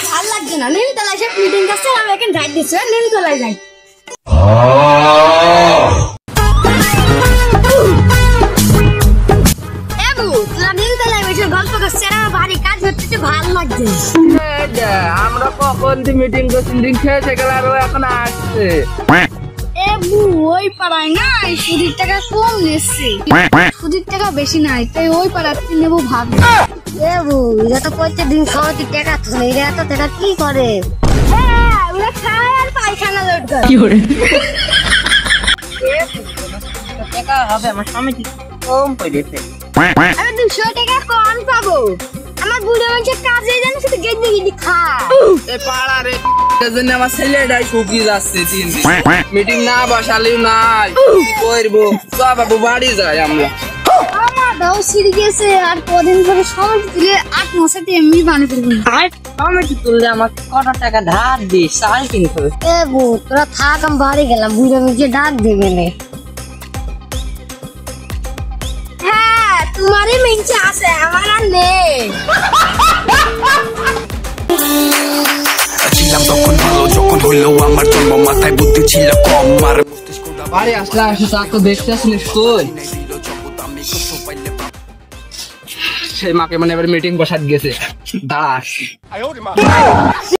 ভাল লাগছে না, নিমতলায় সব মিটিং করছে, আমি এখন যাই দিচ্ছি, নিমতলায় যাই। গল্প করছে বাড়ি কাজ হচ্ছে, ভাল লাগছে। আমরা কখন মিটিং করছি, খেয়েছে গেল আর এখন আসছে। ওই পাড়ায় না সুদির টাকা কম নিচ্ছে, সুদির টাকা বেশি নাই, তাই ওই পাড়াতে নেবো ভাবছি। এরা তো প্রত্যেকদিন খাওয়াতে টাকা তোলে, এরা এত টাকা কি করে? ওরা খায় আর পায়খানা লোড করে। টাকা হবে আমার স্বামী কম পড়েছে, আমি 200 টাকা কম পাবো। আমার বুড়ো মানুষের কাজে জানো শুধু গেঞ্জি গেঞ্জি খায়। পাড়ারে জন্য আমার ছেলেটাই শুকিয়ে যাচ্ছে দিন দিন, মিটিং না বসালেও নাই করবো, বাবু বাড়ি যায়। আমরা আমার দাও সিঁড়ি গেছে, আর কদিন ধরে সময় তুলে 8 মাসে এমনি বানিয়ে ফেলবো। স্বামী তুললে আমাকে কত টাকা ধার দিস, চাল কিনতে হবে। তোরা থাক, আমি বাড়ি গেলাম, বুড়ো মিকে ডাক দেবে নে। হ্যাঁ তোমারই মিঞ্চে আছে, আমার আর নেই। ছিলাম তখন ভালো, যখন হইলো আমার জন্ম, মাথায় বুদ্ধি ছিল কম, আর বাড়ি আসলে আসে তা তো দেখতে আসিস কই? সেই মাকে মানে এবার মিটিং বসাত গেছে, দাঁড়া আসছি।